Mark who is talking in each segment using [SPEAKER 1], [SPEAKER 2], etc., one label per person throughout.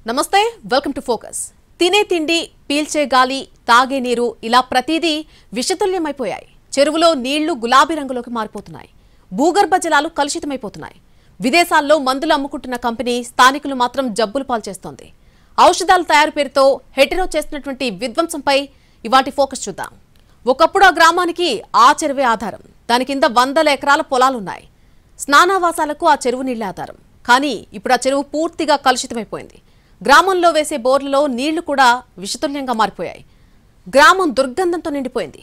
[SPEAKER 1] నమస్తే welcome to focus. తినే తిండి, పీల్చే గాలి, తాగే నీరు ఇలా ప్రతిదీ విషతుల్యమైపోయాయి. చెరువులో నీళ్లు గులాబీ రంగులోకి మారిపోతున్నాయి. భూగర్భ జలాలు కలుషితమైపోతున్నాయి. విదేశాల్లో మందులు అమ్ముకుంటున్న కంపెనీ స్థానికులు మాత్రం జబ్బులు పాల్చేస్తోంది. ఔషధాల తయారు పేరుతో హెటెరో చేస్తున్నటువంటి విధ్వంసంపై ఇవాటి ఫోకస్ చూద్దాం. ఒకప్పుడు ఆ గ్రామానికి ఆ చెరువే ఆధారం. దాని కింద వందల ఎకరాల పొలాలున్నాయి. స్నానావాసాలకు ఆ చెరువు నీళ్లే ఆధారం. కానీ ఇప్పుడు ఆ చెరువు పూర్తిగా కలుషితమైపోయింది. గ్రామంలో వేసే బోర్లలో నీళ్లు కూడా విషతుల్యంగా మారిపోయాయి. గ్రామం దుర్గంధంతో నిండిపోయింది.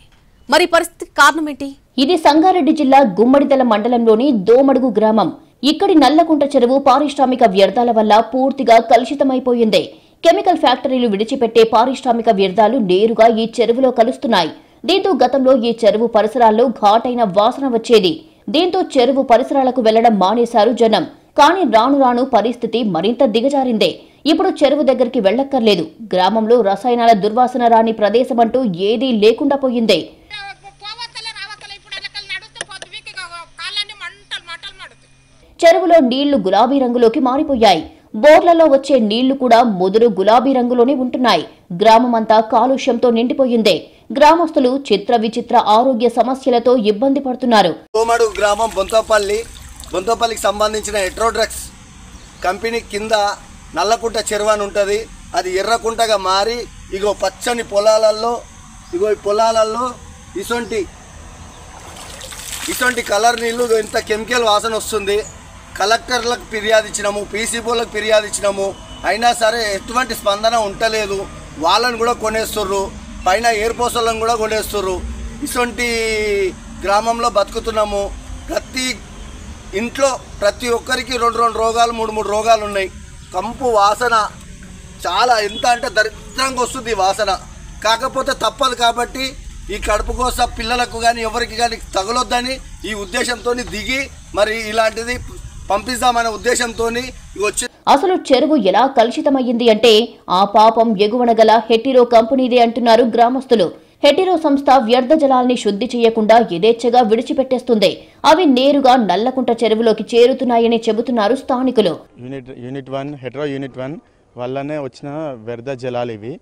[SPEAKER 1] మరి పరిస్థితికి కారణం ఏంటి?
[SPEAKER 2] ఇది సంగారెడ్డి జిల్లా గుమ్మడిదల మండలంలోని దోమడుగు గ్రామం. ఇక్కడి నల్లకుంట చెరువు పారిశ్రామిక వ్యర్థాల వల్ల పూర్తిగా కలుషితమైపోయింది. కెమికల్ ఫ్యాక్టరీలు విడిచిపెట్టే పారిశ్రామిక వ్యర్థాలు నేరుగా ఈ చెరువులో కలుస్తున్నాయి. దీంతో గతంలో ఈ చెరువు పరిసరాల్లో ఘాటైన వాసన వచ్చేది. దీంతో చెరువు పరిసరాలకు వెళ్లడం మానేశారు జనం. కానీ రాను రాను పరిస్థితి మరింత దిగజారిందే. ఇప్పుడు చెరువు దగ్గరికి వెళ్లక్కర్లేదు. గ్రామంలో రసాయనాల దుర్వాసన రాని ప్రదేశమంటూ ఏదీ లేకుండా పోయింది. చెరువులో నీళ్లు గులాబీ రంగులోకి మారిపోయాయి. బోర్లలో వచ్చే నీళ్లు కూడా ముదురు గులాబీ రంగులోనే ఉంటున్నాయి. గ్రామమంతా కాలుష్యంతో నిండిపోయింది. గ్రామస్తులు చిత్ర విచిత్ర ఆరోగ్య సమస్యలతో ఇబ్బంది పడుతున్నారు.
[SPEAKER 3] దోమడుగు గ్రామం బొంతపల్లికి సంబంధించిన హెటెరో డ్రగ్స్ కంపెనీ కింద నల్లకుంట చెరువు అని ఉంటుంది. అది ఎర్రకుంటగా మారి ఇగో పచ్చని పొలాలలో ఈ పొలాలలో ఇసొంటి కలర్ నీళ్ళు ఇంత కెమికల్ వాసన వస్తుంది. కలెక్టర్లకు ఫిర్యాదు ఇచ్చినాము, పీసీబోలకు ఫిర్యాదు ఇచ్చినాము. అయినా సరే ఎటువంటి స్పందన ఉండలేదు. వాళ్ళని కూడా కొనేస్తుర్రు, పైన ఎయిర్పోర్ట్లను కూడా కొనేస్తుర్రు. ఇసొంటి గ్రామంలో బతుకుతున్నాము. ప్రతి ఇంట్లో ప్రతి ఒక్కరికి రెండు రోగాలు, మూడు రోగాలు ఉన్నాయి. కంపు వాసన చాలా ఎంత అంటే దరిద్రంగా వస్తుంది వాసన. కాకపోతే తప్పదు కాబట్టి ఈ కడుపు కోసం పిల్లలకు కానీ ఎవరికి కానీ తగలొద్దని ఈ ఉద్దేశంతో దిగి మరి ఇలాంటిది పంపిస్తామనే ఉద్దేశంతో వచ్చి.
[SPEAKER 2] అసలు చెరువు ఎలా కలుషితమయ్యింది అంటే ఆ పాపం ఎగువన గల హెటెరో కంపెనీదే అంటున్నారు గ్రామస్తులు. హెటెరో సంస్థ వ్యర్థ జలాల్ని శుద్ధి చేయకుండా యథేచ్ఛగా విడిచిపెట్టేస్తుంది. అవి నేరుగా నల్లకుంట చెరువులోకి చేరుతున్నాయని చెబుతున్నారు స్థానికులు.
[SPEAKER 4] హెటెరో యూనిట్ 1 వల్లనే వచ్చిన వ్యర్థ జలాలు ఇవి.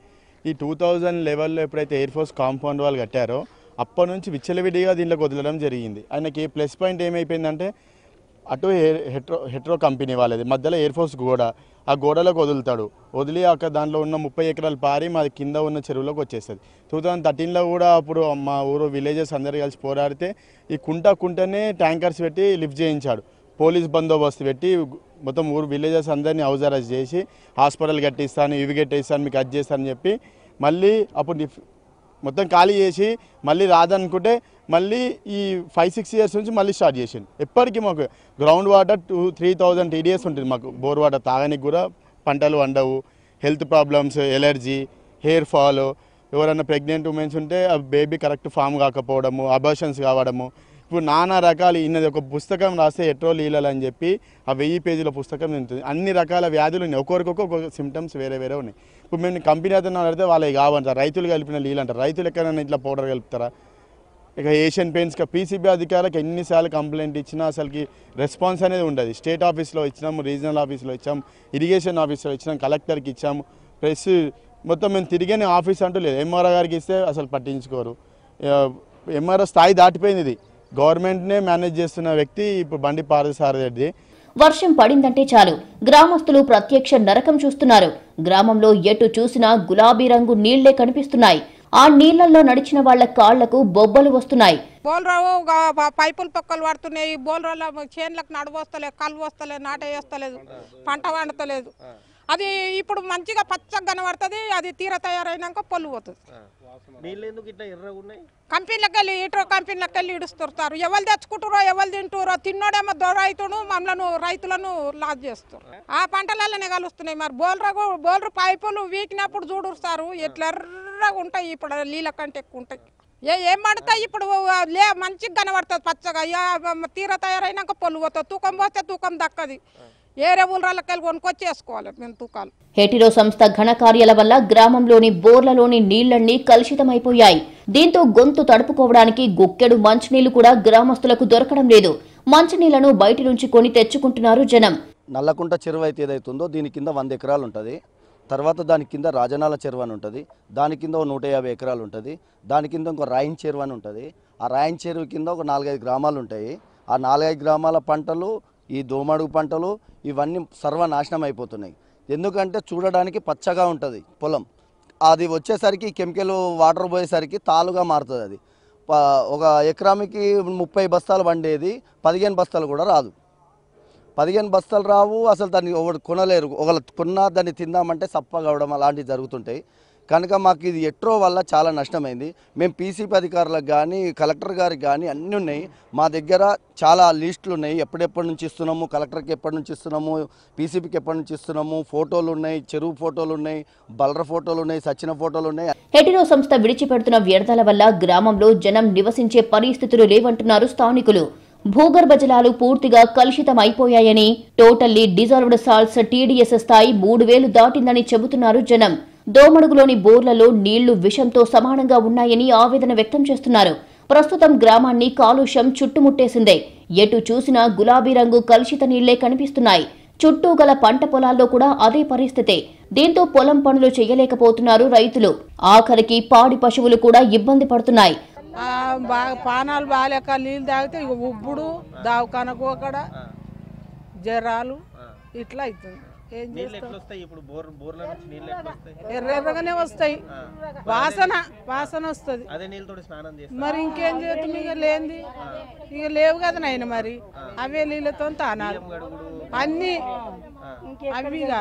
[SPEAKER 4] ఈ 2011లో ఎప్పుడైతే ఎయిర్ ఫోర్స్ కాంపౌండ్ వాళ్ళు కట్టారో అప్పటి నుంచి విచ్చలవిడిగా దీంట్లోకి వదలడం జరిగింది. ఆయనకి ప్లస్ పాయింట్ ఏమైపోయిందంటే అటు హెటెరో కంపెనీ వాళ్ళది మధ్యలో ఎయిర్ ఫోర్స్ గోడ, ఆ గోడలోకి వదులుతాడు. వదిలి అక్కడ దాంట్లో ఉన్న 30 ఎకరాలు పారి మాది కింద ఉన్న చెరువులోకి వచ్చేస్తుంది. 2013లో కూడా అప్పుడు మా ఊరు విలేజెస్ అందరు కలిసి పోరాడితే ఈ కుంటనే ట్యాంకర్స్ పెట్టి లిఫ్ట్ చేయించాడు. పోలీస్ బందోబస్తు పెట్టి మొత్తం ఊరు విలేజెస్ అందరినీ హౌస్ అరెస్ట్ చేసి హాస్పిటల్ కట్టిస్తాను, ఇవి కట్టిస్తాను, మీకు అది చేస్తానని చెప్పి మళ్ళీ అప్పుడు మొత్తం ఖాళీ చేసి మళ్ళీ రాదనుకుంటే మళ్ళీ ఈ 5-6 ఇయర్స్ నుంచి మళ్ళీ స్టార్ట్ చేసింది. ఎప్పటికీ మాకు గ్రౌండ్ వాటర్ 2-3,000 TDS ఉంటుంది. మాకు బోర్ వాటర్ తాగడానికి కూడా పంటలు వండవు. Health problems, allergy, hair fall, ఎవరైనా ప్రెగ్నెంట్ ఉమెన్స్ ఉంటే ఆ బేబీ కరెక్ట్ ఫామ్ కాకపోవడము, అబార్షన్స్ కావడము. ఇప్పుడు నానా రకాలు ఇన్నది ఒక పుస్తకం రాస్తే హెటెరో లీలలు అని చెప్పి ఆ 1000 పేజీల పుస్తకం ఉంటుంది. అన్ని రకాల వ్యాధులు ఉన్నాయి. ఒక్కొక్క సిమ్టమ్స్ వేరే ఉన్నాయి. ఇప్పుడు మేము కంపెనీ అతను అడిగితే వాళ్ళకి కావంటారు. రైతులు కలిపిన లీలు అంటారు. రైతులు ఎక్కడైనా ఇట్లా పౌడర్ కలుపుతారా? ఇక ఏషియన్ పెయింట్స్కి పీసీబీ అధికారులకు ఎన్నిసార్లు కంప్లైంట్ ఇచ్చినా అసలుకి రెస్పాన్స్ అనేది ఉండదు. స్టేట్ ఆఫీస్లో ఇచ్చినాము, రీజనల్ ఆఫీస్లో ఇచ్చాము, ఇరిగేషన్ ఆఫీస్లో ఇచ్చినాం, కలెక్టర్కి ఇచ్చాము, ప్లస్ మొత్తం మేము తిరిగిన ఆఫీస్ అంటూ లేదు. ఎంఆర్ఓ గారికి ఇస్తే అసలు పట్టించుకోరు. ఎంఆర్ఓ స్థాయి దాటిపోయింది. ఇది గవర్నమెంట్నే మేనేజ్ చేస్తున్న వ్యక్తి ఇప్పుడు బండి పార్థసారథి.
[SPEAKER 2] వర్షం పడిందంటే చాలు గ్రామస్తులు ప్రత్యక్ష నరకం చూస్తున్నారు. గ్రామంలో ఎటు చూసినా గులాబీ రంగు నీళ్లే కనిపిస్తున్నాయి. ఆ నీళ్లలో నడిచిన వాళ్ల కాళ్లకు బొబ్బలు వస్తున్నాయి.
[SPEAKER 5] బోల్రావు పైపులు పక్కలు పడుతున్నాయి. బోల్రాల చేన్లకు నడువస్తలేదు, కళ్ళు వస్తలేదు, నాట వేస్తలేదు, పంట వండతలేదు. అది ఇప్పుడు మంచిగా పచ్చగా కనబడుతుంది. అది తీర తయారైనాక పొల్లు పోతుంది. కంపెనీలకు వెళ్ళి హెటెరో కంపెనీలకు వెళ్ళి ఇడుస్తుంటారు. ఎవరు తెచ్చుకుంటారో ఎవరు తింటారో. తిన్నోడేమో రైతును మమ్మల్ని రైతులను లాస్ చేస్తారు. ఆ పంటలలోనే కలుస్తున్నాయి. మరి బోల్రు పైపులు వీకినప్పుడు చూడుస్తారు ఎట్లెర్రగా ఉంటాయి. ఇప్పుడు నీళ్ళ కంటే ఎక్కువ ఉంటాయి. ఏం పడతాయి ఇప్పుడు మంచిగా కనబడుతుంది పచ్చగా. తీర తయారైనాక పొల్లు పోతుంది. తూకం పోస్తే తూకం దక్కది. ఏరే ఊళ్ళకెళ్ళి కొనుక్కొచ్చేసుకోవాలి మేము తూకాలు.
[SPEAKER 2] హెటెరో సంస్థ ఘనకార్యాల వల్ల గ్రామంలోని బోర్లలోని నీళ్లన్నీ కలుషితమైపోయాయి. దీంతో గొంతు తడుపుకోవడానికి గుక్కెడు మంచినీళ్లు కూడా గ్రామస్తులకు దొరకడం లేదు. మంచినీళ్లను బయటి నుంచి కొని తెచ్చుకుంటున్నారు జనం.
[SPEAKER 3] నల్లకుంట చెరువు అయితే ఏదైతుందో దీని కింద 100 ఎకరాలు ఉంటుంది. తర్వాత దాని కింద రాజనాల చెరువు అని ఉంటుంది, దాని కింద ఒక 150 ఎకరాలు ఉంటుంది, దాని కింద ఇంకో రాయిన్ చెరువు అని ఉంటుంది. ఆ రాయిన్ చెరువు కింద ఒక 4-5 గ్రామాలు ఉంటాయి. ఆ 4-5 గ్రామాల పంటలు, ఈ దోమడుగు పంటలు ఇవన్నీ సర్వనాశనం అయిపోతున్నాయి. ఎందుకంటే చూడడానికి పచ్చగా ఉంటుంది పొలం, అది వచ్చేసరికి కెమికల్ వాటర్ పోయేసరికి తాలుగా మారుతుంది. అది ఒక ఎకరానికి 30 బస్తాలు పండేది 15 బస్తాలు కూడా రాదు. 15 బస్తాలు రావు. అసలు దాన్ని ఒకటి కొనలేరు. ఒకళ్ళు కొన్నా దాన్ని తిందామంటే సప్ప కావడం అలాంటివి జరుగుతుంటాయి. కనుక మాకు ఇది ఎట్రో వల్ల చాలా నష్టమైంది. మేము పీసీపీ అధికారులకు కానీ కలెక్టర్ గారికి కానీ అన్నీ ఉన్నాయి. మా దగ్గర చాలా లిస్టులు ఉన్నాయి, ఎప్పటి నుంచి ఇస్తున్నాము, కలెక్టర్కి ఎప్పటి నుంచి ఇస్తున్నాము, పీసీపీకి ఎప్పటి నుంచి ఇస్తున్నాము, ఫోటోలు ఉన్నాయి, చెరువు ఫోటోలు ఉన్నాయి, బలర ఫోటోలు ఉన్నాయి, సచిన ఫోటోలు ఉన్నాయి.
[SPEAKER 2] హెటిరో సంస్థ విడిచిపెడుతున్న వ్యర్థాల వల్ల గ్రామంలో జనం నివసించే పరిస్థితులు లేవంటున్నారు స్థానికులు. భూగర్భ జలాలు పూర్తిగా కలుషితం అయిపోయాయని, టోటల్లీ డిజాల్వ్డ్ సాల్ట్స్ TDS స్థాయి 3000 దాటిందని చెబుతున్నారు జనం. దోమడుగులోని బోర్లలో నీళ్లు విషంతో సమానంగా ఉన్నాయని ఆవేదన వ్యక్తం చేస్తున్నారు. ప్రస్తుతం గ్రామాన్ని కాలుష్యం చుట్టుముట్టేసిందే. ఎటు చూసినా గులాబీ రంగు కలుషిత నీళ్లే కనిపిస్తున్నాయి. చుట్టూ గల పంట పొలాల్లో కూడా అదే పరిస్థితి. దీంతో పొలం పనులు చేయలేకపోతున్నారు రైతులు. ఆఖరికి పాడి పశువులు కూడా ఇబ్బంది పడుతున్నాయి.
[SPEAKER 5] పానాలు బాగాలేక నీళ్ళు తాగితే ఇక ఉబ్బుడు, దావకానకు అక్కడ జ్వరాలు ఇట్లా అవుతుంది. ఎర్రగానే వస్తాయి, వాసన వస్తుంది. మరి ఇంకేం చేస్తుంది? ఇక లేనిది ఇక లేవు కదా నాయన, మరి అవే నీళ్ళతో తానాలు అన్ని అవిగా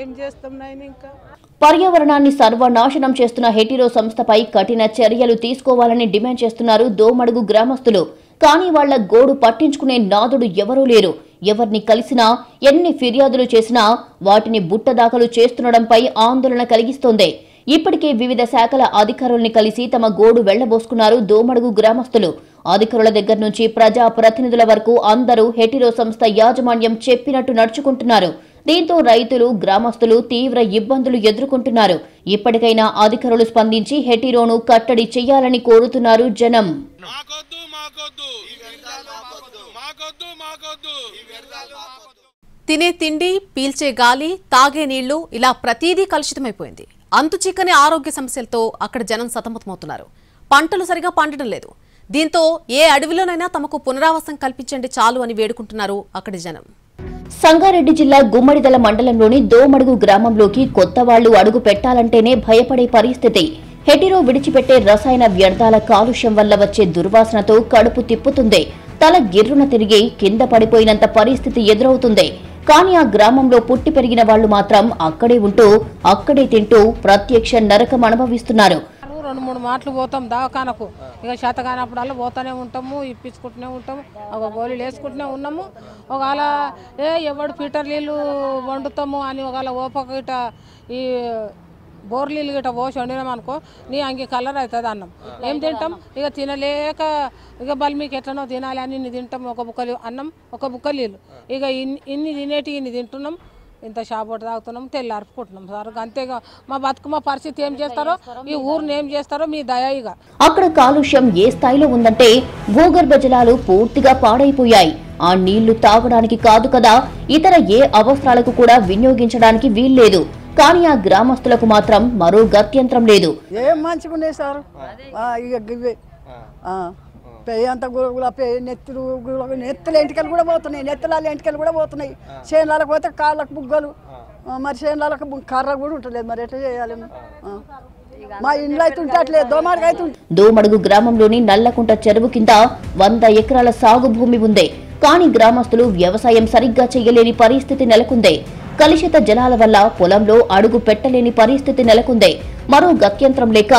[SPEAKER 5] ఏం చేస్తాం నాయన. ఇంకా
[SPEAKER 2] పర్యావరణాన్ని సర్వనాశనం చేస్తున్న హెటిరో సంస్థపై కఠిన చర్యలు తీసుకోవాలని డిమాండ్ చేస్తున్నారు దోమడుగు గ్రామస్తులు. కానీ వాళ్ల గోడు పట్టించుకునే నాదుడు ఎవరూ లేరు. ఎవరిని కలిసినా, ఎన్ని ఫిర్యాదులు చేసినా వాటిని బుట్టదాఖలు చేస్తుండడంపై ఆందోళన కలిగిస్తోంది. ఇప్పటికే వివిధ శాఖల అధికారుల్ని కలిసి తమ గోడు వెళ్లబోసుకున్నారు దోమడుగు గ్రామస్తులు. అధికారుల దగ్గర నుంచి ప్రజా ప్రతినిధుల వరకు అందరూ హెటిరో సంస్థ యాజమాన్యం చెప్పినట్టు నడుచుకుంటున్నారు. దీంతో రైతులు, గ్రామస్తులు తీవ్ర ఇబ్బందులు ఎదుర్కొంటున్నారు. ఇప్పటికైనా అధికారులు స్పందించి హెటిరోను కట్టడి చేయాలని కోరుతున్నారు జనం.
[SPEAKER 1] తినే తిండి, పీల్చే గాలి, తాగే నీళ్లు ఇలా ప్రతీదీ కలుషితమైపోయింది. అంతుచిక్కని ఆరోగ్య సమస్యలతో అక్కడ జనం సతమతమవుతున్నారు. పంటలు సరిగా పండడం లేదు. దీంతో ఏ అడవిలోనైనా తమకు పునరావాసం కల్పించండి చాలు అని వేడుకుంటున్నారు అక్కడి జనం.
[SPEAKER 2] సంగారెడ్డి జిల్లా గుమ్మడిదల మండలంలోని దోమడుగు గ్రామంలోకి కొత్త వాళ్లు అడుగు పెట్టాలంటేనే భయపడే పరిస్థితి. హెటిరో విడిచిపెట్టే రసాయన వ్యర్థాల కాలుష్యం వల్ల వచ్చే దుర్వాసనతో కడుపు తిప్పుతుంది. తల గిర్రున తిరిగి కింద పడిపోయినంత పరిస్థితి ఎదురవుతుంది. కానీ ఆ గ్రామంలో పుట్టి పెరిగిన వాళ్లు మాత్రం అక్కడే ఉంటూ, అక్కడే తింటూ ప్రత్యక్ష నరకం అనుభవిస్తున్నారు.
[SPEAKER 5] 2-3 మాటలు పోతాం దవాఖానకు. ఇక చేత కానప్పుడల్లా పోతూనే ఉంటాము, ఇప్పించుకుంటూనే ఉంటాము, ఒక గోళీలు వేసుకుంటూనే ఉన్నాము. ఒకవేళ ఎవడు పీటర్ నీళ్ళు వండుతాము అని ఒకవేళ ఓపక గిట ఈ బోర్ నీళ్ళు గిట్ట పోసి వండినాం అనుకో, నీ అంగి కలర్ అవుతుంది అన్నం. ఏం తింటాం? ఇక తినలేక ఇక బల్మీకి ఎట్లనో తినాలి అని ఇన్ని తింటాం. ఒక బుక్కలు అన్నం, ఒక బుక్కలు నీళ్ళు. ఇక ఇన్ని తినేటి ఇన్ని తింటున్నాం. ఇంత షాబోట్ తాగుతున్నాం, తెల్లారుకుంటున్నాం సార్. అంతేగా మా బతుకు, మా పరిస్థితి ఏం చేస్తారో, ఈ ఊరిని ఏం చేస్తారో మీ దయ. ఇక
[SPEAKER 2] అక్కడ కాలుష్యం ఏ స్థాయిలో ఉందంటే భూగర్భ జలాలు పూర్తిగా పాడైపోయాయి. ఆ నీళ్లు తాగడానికి కాదు కదా, ఇతర ఏ అవసరాలకు కూడా వినియోగించడానికి వీల్లేదు. కానీ ఆ గ్రామస్తులకు మాత్రం మరో గత్యంతరం లేదు.
[SPEAKER 6] ఏం మంచిగున్నాయి సార్, అంత నెత్తుల ఎంటికలు కూడా పోతున్నాయి, నెత్తలాల ఎంటికలు కూడా పోతున్నాయి. చేనులకు పోతే కాళ్ళకు బుగ్గలు, మరి చేనులకు కర్ర కూడా ఉంటలేదు. మరి ఎట్లా చేయాలి? మా ఇంట్లో అయితే ఉంటట్లేదు, దోమడుగు అయితే.
[SPEAKER 2] దోమడుగు గ్రామంలోని నల్లకుంట చెరువు కింద 100 ఎకరాల సాగు భూమి ఉంది. కానీ గ్రామస్తులు వ్యవసాయం సరిగ్గా చేయలేని పరిస్థితి నెలకొంది. కలుషిత జలాల వల్ల పొలంలో అడుగు పెట్టలేని పరిస్థితి నెలకొంది. మరో గత్యంతరం లేక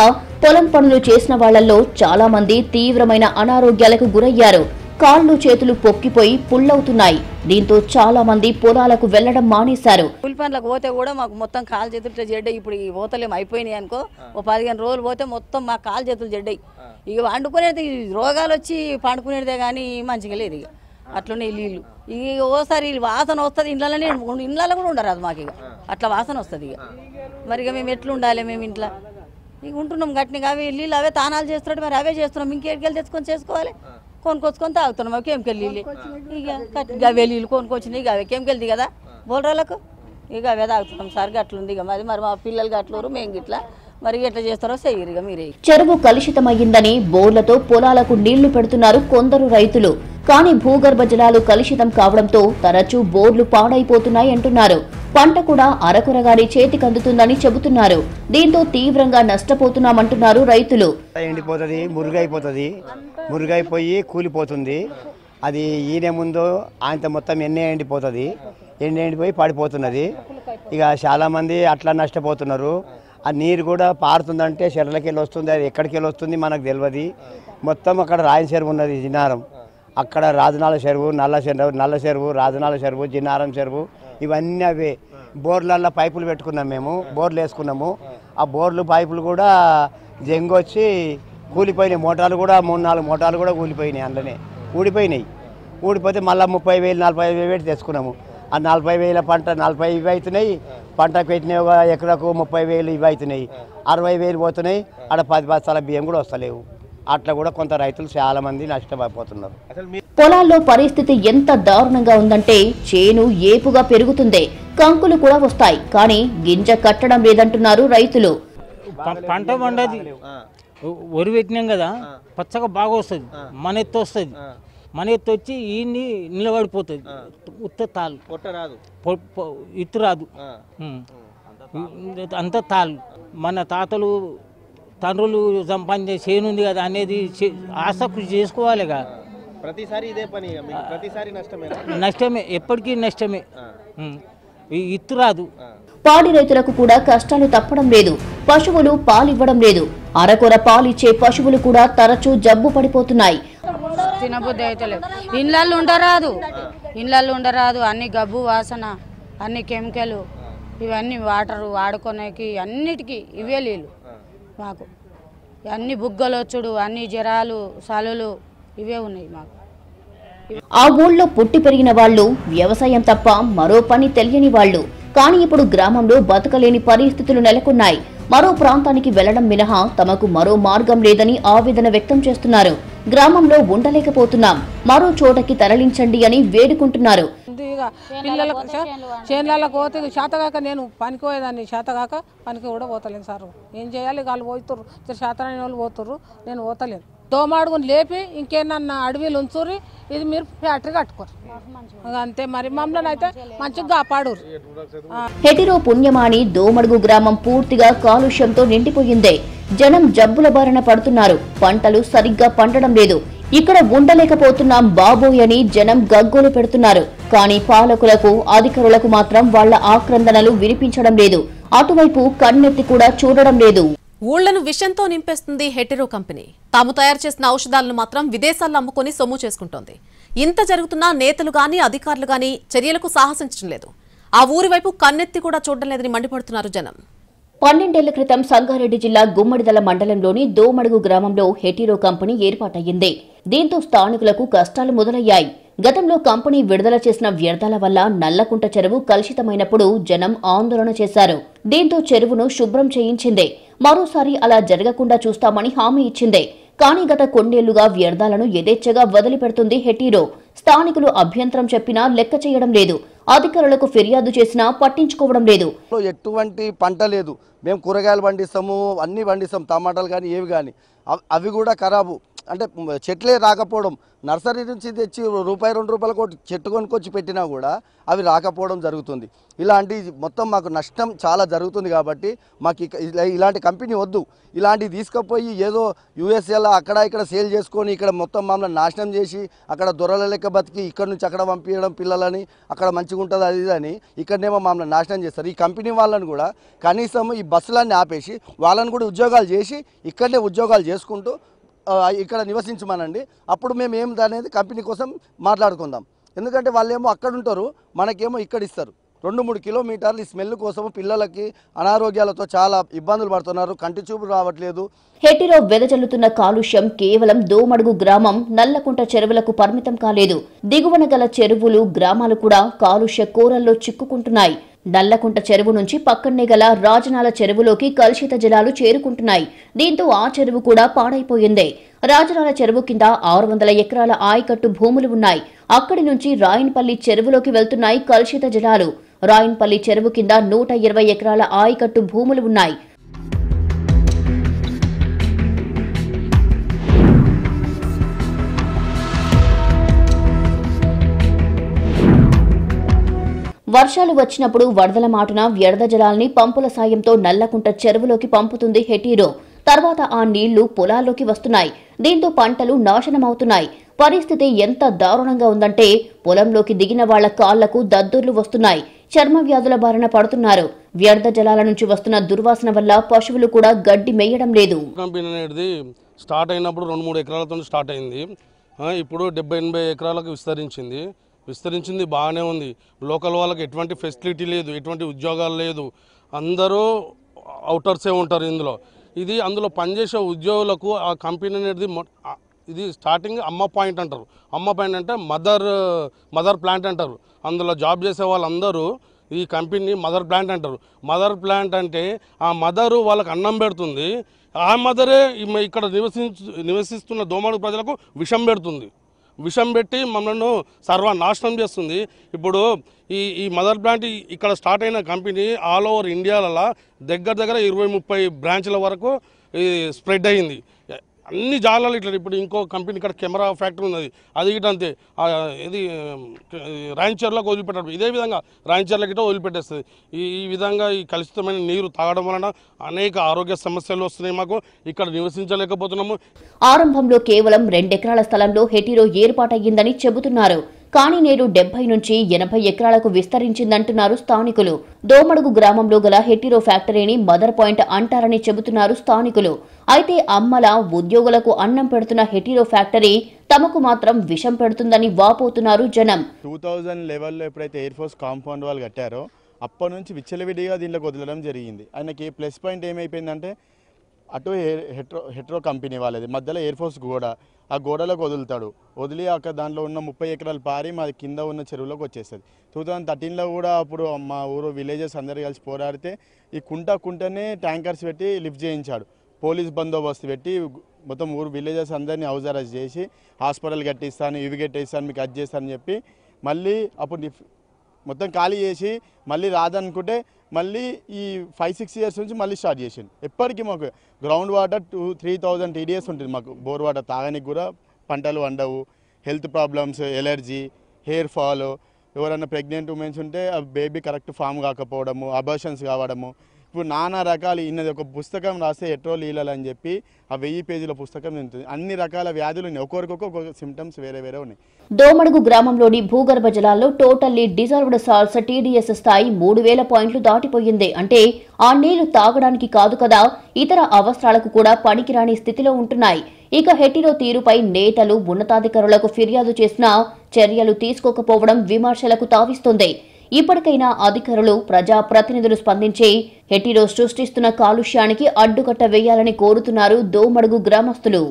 [SPEAKER 2] పొలం పనులు చేసిన వాళ్లలో చాలా మంది తీవ్రమైన అనారోగ్యాలకు గురయ్యారు. కాళ్లు చేతులు పొక్కిపోయి పుల్లవుతున్నాయి. దీంతో చాలా మంది పొలాలకు వెళ్లడం మానేశారు.
[SPEAKER 7] కూలి పనులకు పోతే కూడా మాకు మొత్తం కాలు చేతులు జడ్డాయి. ఇప్పుడు ఈ పోతలేము అయిపోయినాయి అనుకో, ఓ 15 రోజులు పోతే మొత్తం మా కాలు చేతులు జడ్డాయి. ఇక వండుకునేది రోగాలు వచ్చి పండుకునేదే కానీ మంచిగా లేదు. ఇక అట్లనే నీళ్ళు ఇక ఓసారి వాసన వస్తుంది. ఇండ్లలోనే ఇండ్లలో కూడా ఉండరు అది మాకు. ఇక అట్లా వాసన వస్తుంది. ఇక మరి ఇక మేము ఎట్లా ఉండాలి? మేము ఇంట్లో ఇక ఉంటున్నాం గట్టిగా. అవి నీళ్ళు అవే తానాలు చేస్తున్నాడు, మరి అవే చేస్తున్నాం. ఇంకేడికెళ్ళి తెచ్చుకొని చేసుకోవాలి, కొనుక్కొచ్చుకొని తాగుతున్నాం. అవి కెమికల్ నీళ్ళు. ఇక అవే నీళ్ళు కొనుక్కొచ్చినాయి. ఇక అవే కెమికల్ది కదా బోల్రాలకు. ఇక అవే తాగుతున్నాం సార్. గట్లుంది ఇక మరి మా పిల్లలు గట్లూరు, మేము గిట్లా మరి ఎట్లా చేస్తారో చెయ్యరు ఇక మీరే.
[SPEAKER 2] చెరువు కలుషితమయ్యిందని బోర్లతో పొలాలకు నీళ్లు పెడుతున్నారు కొందరు రైతులు. కానీ భూగర్భ జలాలు కలుషితం కావడంతో తరచూ బోర్లు పాడైపోతున్నాయంటున్నారు. పంట కూడా అరకొరగానే చేతికందుతుందని చెబుతున్నారు. దీంతో తీవ్రంగా నష్టపోతున్నామంటున్నారు రైతులు.
[SPEAKER 8] ఎండిపోతుంది, మురుగైపోయి కూలిపోతుంది. అది ఈనే ముందు ఆయనతో మొత్తం ఎండిపోతుంది, ఎండిపోయి పడిపోతున్నది. ఇక చాలామంది అట్లా నష్టపోతున్నారు. ఆ నీరు కూడా పారుతుందంటే చెర్లకి వెళ్ళి వస్తుంది, అది ఎక్కడికి వెళ్ళి వస్తుంది మనకు తెలియదు. మొత్తం అక్కడ రాయన చెరువు ఉన్నది, జిన్నారం, అక్కడ రాజనాల చెరువు, నల్ల చెరువు, రాజనాల చెరువు, జిన్నారం చెరువు, ఇవన్నీ అవే. బోర్లల్లో పైపులు పెట్టుకున్నాం, మేము బోర్లు వేసుకున్నాము. ఆ బోర్లు పైపులు కూడా జంగొచ్చి కూలిపోయినాయి. మోటార్లు కూడా 3-4 మోటార్లు కూడా కూలిపోయినాయి, అందులోనే ఊడిపోతే మళ్ళీ 30,000 40,000 పెట్టి తెచ్చుకున్నాము. ఆ 40,000 పంట 40 ఇవి అవుతున్నాయి, పంటకు పెట్టినవి ఒక ఎకరకు 30,000 ఇవి అవుతున్నాయి, 60,000 పోతున్నాయి. ఆడ 10 బస్తాల బియ్యం కూడా వస్తలేవు. అట్లా కూడా కొంత రైతులు చాలా మంది నష్టపోతున్నారు.
[SPEAKER 2] పొలాల్లో పరిస్థితి ఎంత దారుణంగా ఉందంటే చేను ఏపుగా పెరుగుతుంది, కంకులు కూడా వస్తాయి, కానీ గింజ కట్టడం లేదంటున్నారు రైతులు.
[SPEAKER 9] పంట పండది, వరి పెట్టినాం కదా, పచ్చగా బాగా వస్తుంది, మన ఎత్తు వస్తుంది. మన ఎత్తు వచ్చి ఈ నిలబడిపోతుంది, ఉత్త తాళ్ళు ఇత్తు రాదు, అంత తాళ్ళు. మన తాతలు తండ్రులు సంపాదించే చేను ఉంది కదా అనేది ఆసక్తి చేసుకోవాలిగా.
[SPEAKER 10] ప్రతిసారి ఇదే పని, ప్రతిసారి
[SPEAKER 9] నష్టమే, ఎప్పటికీ నష్టమే, ఇత్తు రాదు.
[SPEAKER 2] పాడి రైతులకు కూడా కష్టాలు తప్పడం లేదు. పశువులు పాలివ్వడం లేదు. అరకొర పాలిచ్చే పశువులు కూడా తరచూ జబ్బు పడిపోతున్నాయి.
[SPEAKER 11] తినబుద్ధి అయితే లేదు. ఇళ్ళల్లో ఉండరాదు, అన్ని గబ్బు వాసన, అన్ని కెమికల్, ఇవన్నీ వాటర్ వాడుకోనేకి అన్నిటికీ ఇవే నీళ్ళు మాకు. అన్ని బుగ్గలొచ్చుడు, అన్ని జ్వరాలు, సలులు ఇవే ఉన్నాయి మాకు.
[SPEAKER 2] ఆ ఊళ్ళో పుట్టి పెరిగిన వాళ్ళు వ్యవసాయం తప్ప మరో పని తెలియని వాళ్ళు. కానీ ఇప్పుడు గ్రామంలో బతకలేని పరిస్థితులు నెలకొన్నాయి. మరో ప్రాంతానికి వెళ్లడం మినహా తమకు మరో మార్గం లేదని ఆవేదన వ్యక్తం చేస్తున్నారు. గ్రామంలో ఉండలేకపోతున్నాం, మరో చోటకి తరలించండి అని వేడుకుంటున్నారు.
[SPEAKER 5] పిల్లలకు చేనులకు పోతే శాతగాక నేను పనికి పోయేదాన్ని, శాతగాక పనికి కూడా పోతలేను సార్. ఏం చేయాలి, వాళ్ళు పోతుర్రు, శాతనైన వాళ్ళు పోతుర్రు, నేను పోతలేను. దోమాడుకుని లేపి ఇంకేనన్నా అడవిలు ఉంచుర్రి, ఇది మీరు ఫ్యాక్టరీ కట్టుకోరు అంతే. మరి మమ్మల్ని అయితే మంచిగా కాపాడు.
[SPEAKER 2] హెటిరో పుణ్యమాని దోమడుగు గ్రామం పూర్తిగా కాలుష్యంతో నిండిపోయిందే. జనం జబ్బుల బారిన పడుతున్నారు. పంటలు సరిగ్గా పండడం లేదు. ఇక్కడ ఉండలేకపోతున్నాం బాబోయ్ అని జనం గగ్గోలు పెడుతున్నారు. కానీ పాలకులకు, అధికారులకు మాత్రం వాళ్ల ఆక్రందనలు వినిపించడం లేదు. అటువైపు కన్నెత్తి కూడా చూడడం లేదు.
[SPEAKER 1] ఊళ్లను విషంతో నింపేస్తుంది హెటిరో కంపెనీ. తాము తయారు చేసిన ఔషధాలను మాత్రం విదేశాల్లో అమ్ముకొని సొమ్ము చేసుకుంటోంది. ఇంత జరుగుతున్నా నేతలు గాని అధికారులు గాని చర్యలకు సాహసించడం లేదు. ఆ ఊరి వైపు కన్నెత్తి కూడా చూడడం లేదని మండిపడుతున్నారు జనం.
[SPEAKER 2] 12 ఏళ్ల క్రితం సంగారెడ్డి జిల్లా గుమ్మడిదల మండలంలోని దోమడుగు గ్రామంలో హెటిరో కంపెనీ ఏర్పాటయ్యింది. దీంతో స్థానికులకు కష్టాలు మొదలయ్యాయి. గతంలో కంపెనీ విడుదల చేసిన వ్యర్థాల వల్ల నల్లకుంట చెరువు కలుషితమైనప్పుడు జనం ఆందోళన చేశారు. దీంతో చెరువును శుభ్రం చేయించింది. మరోసారి అలా జరగకుండా చూస్తామని హామీ ఇచ్చింది. కానీ గత కొన్నేళ్లుగా వ్యర్థాలను యథేచ్ఛగా వదిలిపెడుతుంది హెటిరో. స్థానికులు అభ్యంతరం చెప్పినా లెక్క చేయడం లేదు. అధికారులకు ఫిర్యాదు చేసినా పట్టించుకోవడం లేదు.
[SPEAKER 3] ఎటువంటి పంట లేదు. మేము కూరగాయలు పండిస్తాము, అన్ని పండిస్తాం, టమాటాలు కానీ ఏవి కానీ, అవి కూడా ఖరాబు. అంటే చెట్లే రాకపోవడం, నర్సరీ నుంచి తెచ్చి ₹1-2 చెట్టు కొనుక్కొచ్చి పెట్టినా కూడా అవి రాకపోవడం జరుగుతుంది. ఇలాంటి మొత్తం మాకు నష్టం చాలా జరుగుతుంది. కాబట్టి మాకు ఇలాంటి కంపెనీ వద్దు. ఇలాంటివి తీసుకుపోయి ఏదో యూఎస్ఏలో అక్కడ ఇక్కడ సేల్ చేసుకొని ఇక్కడ మొత్తం మమ్మల్ని నాశనం చేసి అక్కడ దొరల లెక్క బతికి ఇక్కడ నుంచి అక్కడ పంపించడం పిల్లలని, అక్కడ మంచిగా ఉంటుంది అది అని, ఇక్కడనేమో మమ్మల్ని నాశనం చేస్తారు. ఈ కంపెనీ వాళ్ళని కూడా కనీసం ఈ బస్సులన్నీ ఆపేసి వాళ్ళని కూడా ఉద్యోగాలు చేసి ఇక్కడనే ఉద్యోగాలు చేసుకుంటూ ఇక్కడ నివసించమనండి. అప్పుడు మేము ఏం అనేది కంపెనీ కోసం మాట్లాడుకుందాం. ఎందుకంటే వాళ్ళేమో అక్కడ ఉంటారు, మనకేమో ఇక్కడ ఇస్తారు. 2-3 కిలోమీటర్లు ఈ స్మెల్ కోసం పిల్లలకి అనారోగ్యాలతో చాలా ఇబ్బందులు పడుతున్నారు. కంటి చూపు రావట్లేదు.
[SPEAKER 2] హెటిరో వెదజల్లుతున్న కాలుష్యం కేవలం దోమడుగు గ్రామం, నల్లకుంట చెరువులకు పరిమితం కాలేదు. దిగువన గల చెరువులు, గ్రామాలు కూడా కాలుష్య కోరల్లో చిక్కుకుంటున్నాయి. నల్లకుంట చెరువు నుంచి పక్కనే గల రాజనాల చెరువులోకి కలుషిత జలాలు చేరుకుంటున్నాయి. దీంతో ఆ చెరువు కూడా పాడైపోయింది. రాజనాల చెరువు కింద 600 ఎకరాల ఆయకట్టు భూములు ఉన్నాయి. అక్కడి నుంచి రాయన్పల్లి చెరువులోకి వెళ్తున్నాయి కలుషిత జలాలు. రాయన్పల్లి చెరువు కింద 120 ఎకరాల ఆయకట్టు భూములు ఉన్నాయి. వర్షాలు వచ్చినప్పుడు వరదల మాటున వ్యర్థ జలాల్ని పంపుల సాయంతో నల్లకుంట చెరువులోకి పంపుతుంది హెటీరో. తర్వాత ఆ నీళ్లు పొలాల్లోకి వస్తున్నాయి. దీంతో పంటలు నాశనమవుతున్నాయి. పరిస్థితి ఎంత దారుణంగా ఉందంటే పొలంలోకి దిగిన వాళ్ల కాళ్లకు దద్దుర్లు వస్తున్నాయి. చర్మ వ్యాధుల బారిన పడుతున్నారు. వ్యర్థ జలాల నుంచి వస్తున్న దుర్వాసన వల్ల పశువులు కూడా గడ్డి మేయడం లేదు.
[SPEAKER 12] కంపెనీ అనేది స్టార్ట్ అయినప్పుడు 2-3 ఎకరాలతో స్టార్ట్ అయింది. ఇప్పుడు 70-80 ఎకరాలకు విస్తరించింది బాగానే ఉంది. లోకల్ వాళ్ళకి ఎటువంటి ఫెసిలిటీ లేదు, ఎటువంటి ఉద్యోగాలు లేదు. అందరూ అవుటర్సే ఉంటారు ఇందులో. అందులో పనిచేసే ఉద్యోగులకు ఆ కంపెనీ అనేది ఇది స్టార్టింగ్ అమ్మ పాయింట్ అంటారు. అమ్మ పాయింట్ అంటే మదర్ ప్లాంట్ అంటారు. అందులో జాబ్ చేసే వాళ్ళందరూ ఈ కంపెనీ మదర్ ప్లాంట్ అంటారు. మదర్ ప్లాంట్ అంటే ఆ మదరు వాళ్ళకి అన్నం పెడుతుంది. ఆ మదరే ఇక్కడ నివసిస్తున్న దోమడు ప్రజలకు విషం పెడుతుంది. విషం పెట్టి మమ్మల్ని సర్వనాశనం చేస్తుంది. ఇప్పుడు ఈ మదర్ ప్లాంట్ ఇక్కడ స్టార్ట్ అయిన కంపెనీ ఆల్ ఓవర్ ఇండియాలలో దగ్గర 20-30 బ్రాంచ్ల వరకు స్ప్రెడ్ అయ్యింది. అన్ని జాలాలు ఇట్లా. ఇప్పుడు ఇంకో కంపెనీ ఇక్కడ కెమెరా ఫ్యాక్టరీ ఉన్నది, అది గిట్ట అంతే. ఇది రాయన్చర్లకు వదిలిపెట్టారు. ఇదే విధంగా రాయన్చర్ల గిట్ట వదిలిపెట్టేస్తుంది. ఈ విధంగా ఈ కలుషితమైన నీరు తాగడం వలన అనేక ఆరోగ్య సమస్యలు వస్తున్నాయి. మాకు ఇక్కడ నివసించలేకపోతున్నాము.
[SPEAKER 2] ఆరంభంలో కేవలం 2 ఎకరాల స్థలంలో హెటీరో ఏర్పాటయ్యిందని చెబుతున్నారు. కానీ నేడు 70 నుంచి 80 ఎకరాలకు విస్తరించిందంటున్నారు స్థానికులు. దోమడుగు గ్రామంలో గల హెటీరో ఫ్యాక్టరీని మదర్ పాయింట్ అంటారని చెబుతున్నారు స్థానికులు. అయితే అమ్మల ఉద్యోగులకు అన్నం పెడుతున్న హెటీరో ఫ్యాక్టరీ తమకు మాత్రం విషం పెడుతుందని వాపోతున్నారు జనం.
[SPEAKER 4] 2000 లెవెల్లో ఎప్పుడైతే ఎయిర్ ఫోర్స్ కాంపౌండ్ వాళ్ళు కట్టారో అప్పటి నుంచి విచ్చలవిడిగా దీంట్లోకి వదలడం జరిగింది. ఆయనకి ప్లస్ పాయింట్ ఏమైపోయిందంటే అటు హెట్రో కంపెనీ వాళ్ళది మధ్యలో ఎయిర్ ఫోర్స్ గోడ, ఆ గోడలోకి వదిలి అక్కడ దాంట్లో ఉన్న 30 ఎకరాలు పారి మా కింద ఉన్న చెరువులోకి వచ్చేస్తుంది. 2013లో కూడా అప్పుడు మా ఊరు విలేజెస్ అందరు కలిసి పోరాడితే ఈ కుంటనే ట్యాంకర్స్ పెట్టి లిఫ్ట్ చేయించాడు. పోలీస్ బందోబస్తు పెట్టి మొత్తం ఊరు విలేజెస్ అందరినీ హౌస్ అరెస్ట్ చేసి హాస్పిటల్ కట్టిస్తాను, ఇవి కట్టిస్తాను, మీకు అది చేస్తాను చెప్పి మళ్ళీ అప్పుడు మొత్తం ఖాళీ చేసి మళ్ళీ రాదనుకుంటే మళ్ళీ ఈ 5-6 ఇయర్స్ నుంచి మళ్ళీ స్టార్ట్ చేసింది. ఎప్పటికీ మాకు గ్రౌండ్ వాటర్ 2-3,000 TDS ఉంటుంది. మాకు బోర్ వాటర్ తాగడానికి కూడా పంటలు వండవు. Health problems, allergy, hair fall, ఎవరైనా ప్రెగ్నెంట్ ఉమెన్స్ ఉంటే ఆ బేబీ కరెక్ట్ ఫామ్ కాకపోవడము, అబార్షన్స్ కావడము. ఇప్పుడు నానా రకాలు ఇన్నది ఒక పుస్తకం రాస్తే హెట్రో లీలలు అని చెప్పి ఆ 1000 పేజీల పుస్తకం ఉంటుంది. అన్ని రకాల వ్యాధులు ఉన్నాయి. ఒక్కొక్క సిమ్టమ్స్ వేరే ఉన్నాయి.
[SPEAKER 2] దోమడుగు గ్రామంలోని భూగర్భ జలాల్లో టోటల్లీ డిజాల్వ్డ్ సాల్ట్స్ TDS స్థాయి 3000 పాయింట్లు దాటిపోయింది. అంటే ఆ నీళ్లు తాగడానికి కాదు కదా, ఇతర అవసరాలకు కూడా పనికిరాని స్థితిలో ఉంటున్నాయి. ఇక హెటీరో తీరుపై నేతలు ఉన్నతాధికారులకు ఫిర్యాదు చేసినా చర్యలు తీసుకోకపోవడం విమర్శలకు తావిస్తోంది. ఇప్పటికైనా అధికారులు, ప్రజాప్రతినిధులు స్పందించి హెటీరో సృష్టిస్తున్న కాలుష్యానికి అడ్డుకట్ట వేయాలని కోరుతున్నారు దోమడుగు గ్రామస్తులు.